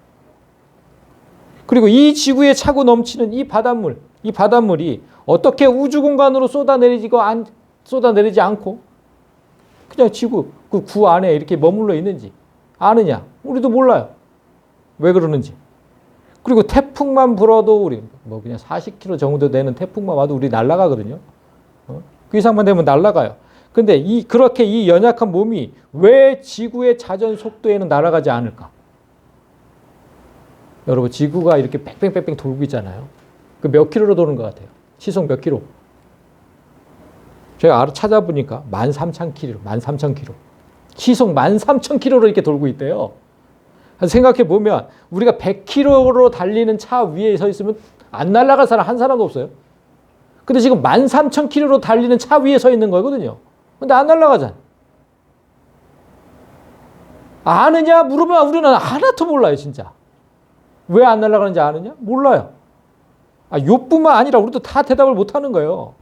그리고 이 지구에 차고 넘치는 이 바닷물이 어떻게 우주 공간으로 쏟아내리지 않고 그냥 지구 그 구 안에 이렇게 머물러 있는지 아느냐? 우리도 몰라요. 왜 그러는지. 그리고 태풍만 불어도 우리 뭐 그냥 40km 정도 되는 태풍만 와도 우리 날아가거든요. 그 이상만 되면 날아가요. 근데 그렇게 이 연약한 몸이 왜 지구의 자전 속도에는 날아가지 않을까? 여러분 지구가 이렇게 뺑뺑뺑뺑 돌고 있잖아요. 그 몇 킬로로 도는 것 같아요? 시속 몇 킬로? 제가 찾아보니까 13,000킬로. 시속 13,000km로 이렇게 돌고 있대요. 생각해 보면 우리가 100km로 달리는 차 위에 서 있으면 안 날아갈 사람 한 사람도 없어요. 근데 지금 13,000km로 달리는 차 위에 서 있는 거거든요. 근데 안 날아가잖아. 아느냐 물으면 우리는 하나도 몰라요, 진짜. 왜 안 날아가는지 아느냐? 몰라요. 욥뿐만 아니라 우리도 다 대답을 못 하는 거예요.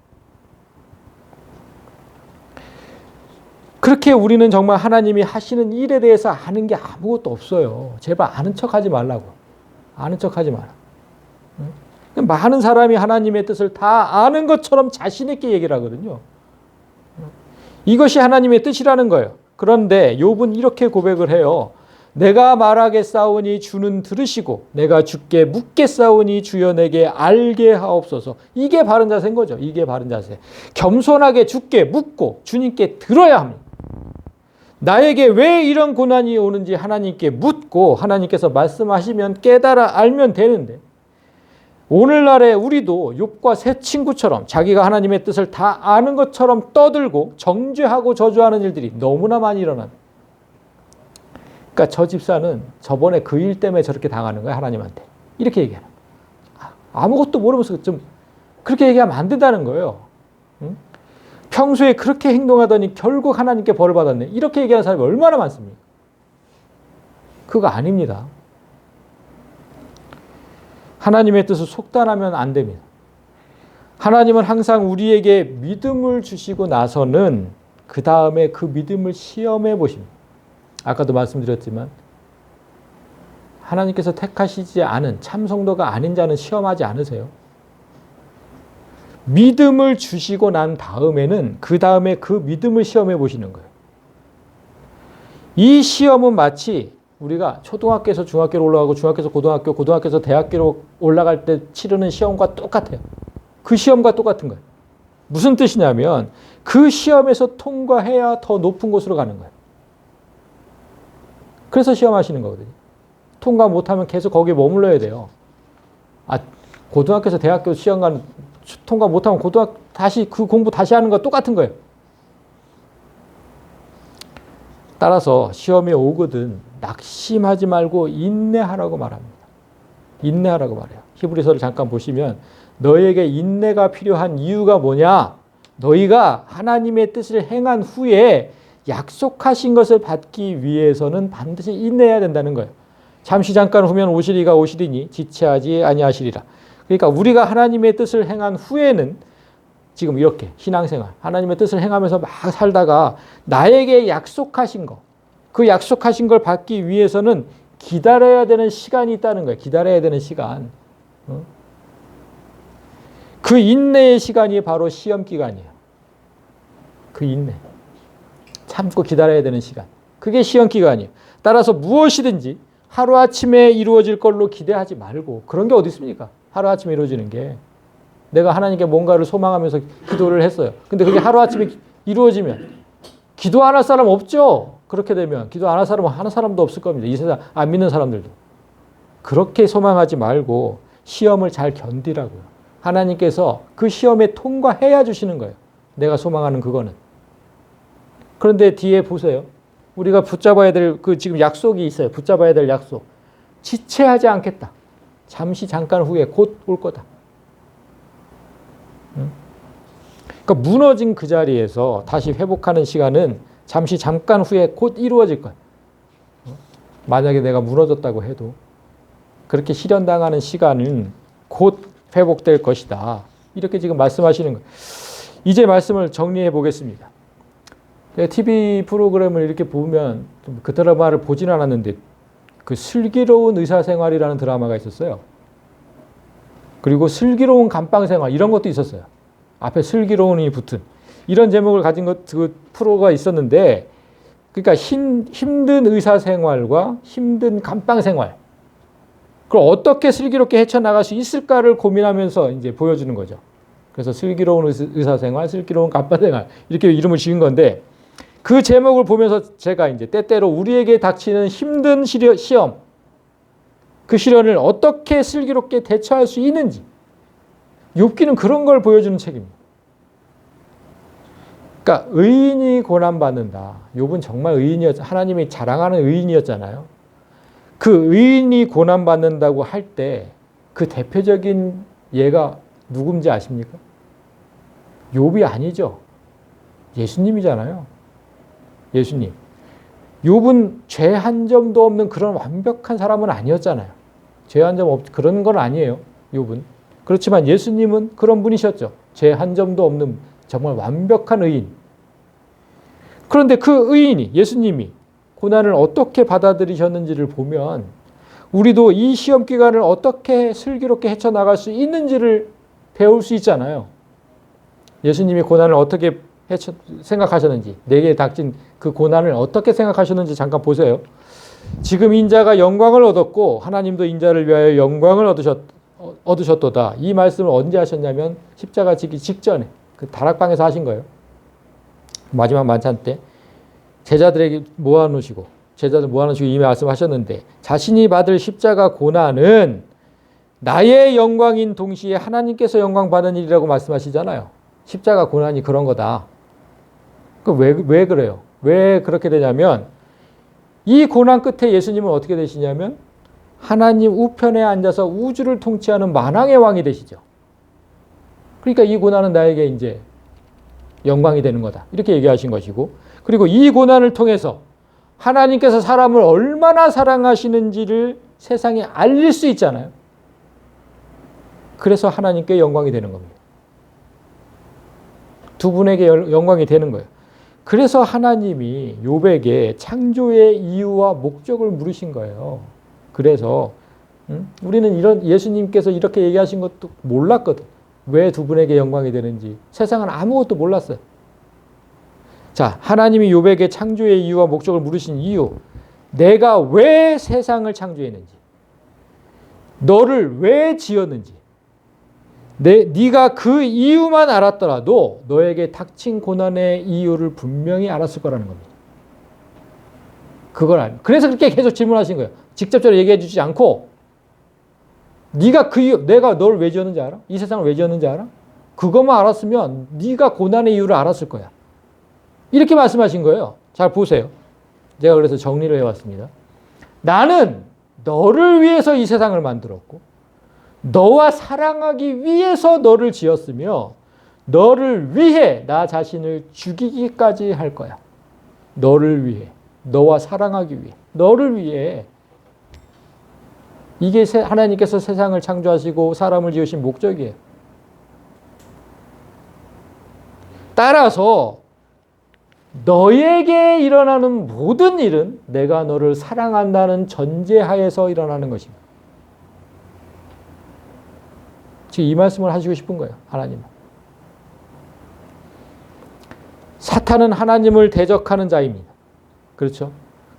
그렇게 우리는 정말 하나님이 하시는 일에 대해서 아는 게 아무것도 없어요. 제발 아는 척 하지 말라고. 아는 척 하지 마라. 많은 사람이 하나님의 뜻을 다 아는 것처럼 자신 있게 얘기를 하거든요. 이것이 하나님의 뜻이라는 거예요. 그런데 욥은 이렇게 고백을 해요. 내가 말하겠사오니 주는 들으시고 내가 주께 묻겠사오니 주여 내게 알게 하옵소서. 이게 바른 자세인 거죠. 이게 바른 자세. 겸손하게 주께 묻고 주님께 들어야 합니다. 나에게 왜 이런 고난이 오는지 하나님께 묻고 하나님께서 말씀하시면 깨달아 알면 되는데 오늘날에 우리도 욥과 새 친구처럼 자기가 하나님의 뜻을 다 아는 것처럼 떠들고 정죄하고 저주하는 일들이 너무나 많이 일어납니다. 그러니까 저 집사는 저번에 그 일 때문에 저렇게 당하는 거야, 하나님한테. 이렇게 얘기하는 거야. 아무것도 모르면서 좀 그렇게 얘기하면 안 된다는 거예요. 응? 평소에 그렇게 행동하더니 결국 하나님께 벌을 받았네. 이렇게 얘기하는 사람이 얼마나 많습니까? 그거 아닙니다. 하나님의 뜻을 속단하면 안 됩니다. 하나님은 항상 우리에게 믿음을 주시고 나서는 그 다음에 그 믿음을 시험해 보십니다. 아까도 말씀드렸지만 하나님께서 택하시지 않은 참 성도가 아닌 자는 시험하지 않으세요. 믿음을 주시고 난 다음에는 그 다음에 그 믿음을 시험해 보시는 거예요. 이 시험은 마치 우리가 초등학교에서 중학교로 올라가고 중학교에서 고등학교, 고등학교에서 대학교로 올라갈 때 치르는 시험과 똑같아요. 그 시험과 똑같은 거예요. 무슨 뜻이냐면 그 시험에서 통과해야 더 높은 곳으로 가는 거예요. 그래서 시험하시는 거거든요. 통과 못하면 계속 거기에 머물러야 돼요. 고등학교에서 대학교 시험 가는 통과 못하면 고등학교 다시 그 공부 다시 하는 거 똑같은 거예요. 따라서 시험이 오거든 낙심하지 말고 인내하라고 말합니다. 인내하라고 말해요. 히브리서를 잠깐 보시면 너에게 인내가 필요한 이유가 뭐냐? 너희가 하나님의 뜻을 행한 후에 약속하신 것을 받기 위해서는 반드시 인내해야 된다는 거예요. 잠시 잠깐 후면 오시리가 오시리니 지체하지 아니하시리라. 그러니까 우리가 하나님의 뜻을 행한 후에는 지금 이렇게 신앙생활, 하나님의 뜻을 행하면서 막 살다가 나에게 약속하신 거, 그 약속하신 걸 받기 위해서는 기다려야 되는 시간이 있다는 거예요. 기다려야 되는 시간. 그 인내의 시간이 바로 시험 기간이에요. 그 인내. 참고 기다려야 되는 시간. 그게 시험 기간이에요. 따라서 무엇이든지 하루아침에 이루어질 걸로 기대하지 말고 그런 게 어디 있습니까? 하루아침에 이루어지는 게. 내가 하나님께 뭔가를 소망하면서 기도를 했어요. 근데 그게 하루아침에 이루어지면 기도 안 할 사람 없죠? 그렇게 되면 기도 안 할 사람은 한 사람도 없을 겁니다. 이 세상 안 믿는 사람들도. 그렇게 소망하지 말고 시험을 잘 견디라고요. 하나님께서 그 시험에 통과해야 주시는 거예요. 내가 소망하는 그거는. 그런데 뒤에 보세요. 우리가 붙잡아야 될 그 지금 약속이 있어요. 붙잡아야 될 약속. 지체하지 않겠다. 잠시 잠깐 후에 곧 올 거다. 그러니까 무너진 그 자리에서 다시 회복하는 시간은 잠시 잠깐 후에 곧 이루어질 거예요. 만약에 내가 무너졌다고 해도 그렇게 실현당하는 시간은 곧 회복될 것이다. 이렇게 지금 말씀하시는 거예요. 이제 말씀을 정리해 보겠습니다. TV 프로그램을 이렇게 보면 그 드라마를 보진 않았는데 그 슬기로운 의사생활이라는 드라마가 있었어요. 그리고 슬기로운 감방생활 이런 것도 있었어요. 앞에 슬기로운이 붙은 이런 제목을 가진 그 프로가 있었는데 그러니까 힘든 의사생활과 힘든 감방생활 그걸 어떻게 슬기롭게 헤쳐나갈 수 있을까를 고민하면서 이제 보여주는 거죠. 그래서 슬기로운 의사생활, 슬기로운 감방생활 이렇게 이름을 지은 건데 그 제목을 보면서 제가 이제 때때로 우리에게 닥치는 힘든 시험, 그 시련을 어떻게 슬기롭게 대처할 수 있는지 욥기는 그런 걸 보여주는 책입니다. 그러니까 의인이 고난받는다. 욥은 정말 하나님이 자랑하는 의인이었잖아요. 그 의인이 고난받는다고 할 때 그 대표적인 예가 누군지 아십니까? 욥이 아니죠. 예수님이잖아요. 예수님. 욥은 죄 한 점도 없는 그런 완벽한 사람은 아니었잖아요. 죄 한 점 그런 건 아니에요. 욥은. 그렇지만 예수님은 그런 분이셨죠. 죄 한 점도 없는 정말 완벽한 의인. 그런데 그 의인이, 예수님이 고난을 어떻게 받아들이셨는지를 보면 우리도 이 시험 기간을 어떻게 슬기롭게 헤쳐나갈 수 있는지를 배울 수 있잖아요. 예수님이 고난을 어떻게 생각하셨는지, 내게 닥친 그 고난을 어떻게 생각하셨는지 잠깐 보세요. 지금 인자가 영광을 얻었고 하나님도 인자를 위하여 영광을 얻으셨도다. 이 말씀을 언제 하셨냐면 십자가 지기 직전에 그 다락방에서 하신 거예요. 마지막 만찬 때 제자들 모아놓으시고 이 말씀하셨는데, 자신이 받을 십자가 고난은 나의 영광인 동시에 하나님께서 영광 받는 일이라고 말씀하시잖아요. 십자가 고난이 그런 거다. 왜 그래요? 왜 그렇게 되냐면 이 고난 끝에 예수님은 어떻게 되시냐면 하나님 우편에 앉아서 우주를 통치하는 만왕의 왕이 되시죠. 그러니까 이 고난은 나에게 이제 영광이 되는 거다. 이렇게 얘기하신 것이고, 그리고 이 고난을 통해서 하나님께서 사람을 얼마나 사랑하시는지를 세상에 알릴 수 있잖아요. 그래서 하나님께 영광이 되는 겁니다. 두 분에게 영광이 되는 거예요. 그래서 하나님이 욥에게 창조의 이유와 목적을 물으신 거예요. 그래서 우리는 예수님께서 이렇게 얘기하신 것도 몰랐거든. 왜 두 분에게 영광이 되는지 세상은 아무것도 몰랐어요. 자, 하나님이 욥에게 창조의 이유와 목적을 물으신 이유, 내가 왜 세상을 창조했는지, 너를 왜 지었는지, 네가 그 이유만 알았더라도 너에게 닥친 고난의 이유를 분명히 알았을 거라는 겁니다. 그걸 알고. 그래서 그렇게 계속 질문하신 거예요. 직접적으로 얘기해 주지 않고, 네가 그 이유, 내가 너를 왜 지었는지 알아? 이 세상을 왜 지었는지 알아? 그것만 알았으면 네가 고난의 이유를 알았을 거야. 이렇게 말씀하신 거예요. 잘 보세요. 제가 그래서 정리를 해왔습니다. 나는 너를 위해서 이 세상을 만들었고 너와 사랑하기 위해서 너를 지었으며 너를 위해 나 자신을 죽이기까지 할 거야. 너를 위해. 너와 사랑하기 위해. 너를 위해. 이게 하나님께서 세상을 창조하시고 사람을 지으신 목적이에요. 따라서 너에게 일어나는 모든 일은 내가 너를 사랑한다는 전제하에서 일어나는 것입니다. 지금 이 말씀을 하시고 싶은 거예요. 하나님은. 사탄은 하나님을 대적하는 자입니다. 그렇죠?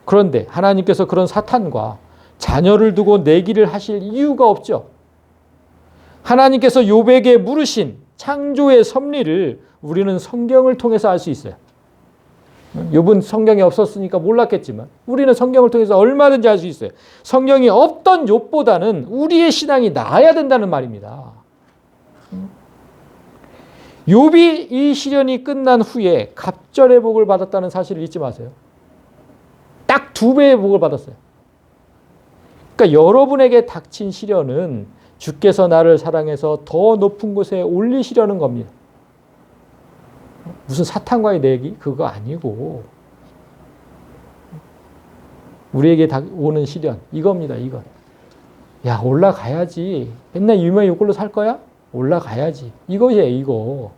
그런데 하나님께서 그런 사탄과 자녀를 두고 내기를 하실 이유가 없죠. 하나님께서 욥에게 물으신 창조의 섭리를 우리는 성경을 통해서 알 수 있어요. 욥은 성경이 없었으니까 몰랐겠지만 우리는 성경을 통해서 얼마든지 알 수 있어요. 성경이 없던 욥보다는 우리의 신앙이 나아야 된다는 말입니다. 욥이 이 시련이 끝난 후에 갑절의 복을 받았다는 사실을 잊지 마세요. 딱 2배의 복을 받았어요. 그러니까 여러분에게 닥친 시련은 주께서 나를 사랑해서 더 높은 곳에 올리시려는 겁니다. 무슨 사탄과의 내기? 그거 아니고 우리에게 오는 시련 이겁니다. 이건. 야, 올라가야지. 맨날 유명한 이걸로 살 거야? 올라가야지. 이거예요. 이거.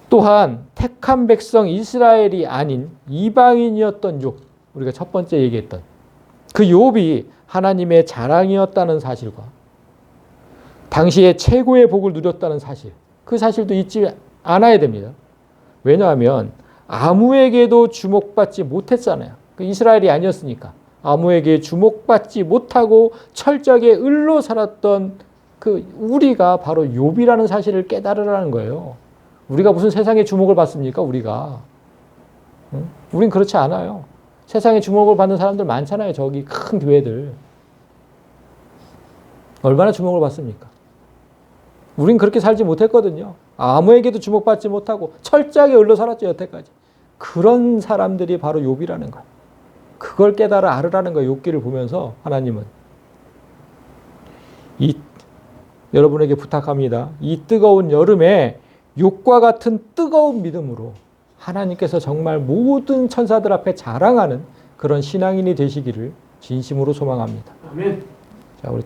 또한 택한 백성 이스라엘이 아닌 이방인이었던 욥, 우리가 첫 번째 얘기했던 그 욥이 하나님의 자랑이었다는 사실과 당시에 최고의 복을 누렸다는 사실, 그 사실도 잊지 않아야 됩니다. 왜냐하면 아무에게도 주목받지 못했잖아요. 그 이스라엘이 아니었으니까. 아무에게 주목받지 못하고 철저하게 을로 살았던 그 우리가 바로 욥이라는 사실을 깨달으라는 거예요. 우리가 무슨 세상에 주목을 받습니까? 우리가. 우린 그렇지 않아요. 세상에 주목을 받는 사람들 많잖아요. 저기 큰 교회들. 얼마나 주목을 받습니까? 우린 그렇게 살지 못했거든요. 아무에게도 주목받지 못하고 철저하게 을로 살았죠, 여태까지. 그런 사람들이 바로 욥이라는 거예요. 그걸 깨달아 알으라는 거예요. 욥기를 보면서 하나님은. 여러분에게 부탁합니다. 이 뜨거운 여름에 욥과 같은 뜨거운 믿음으로 하나님께서 정말 모든 천사들 앞에 자랑하는 그런 신앙인이 되시기를 진심으로 소망합니다. 아멘. 자, 우리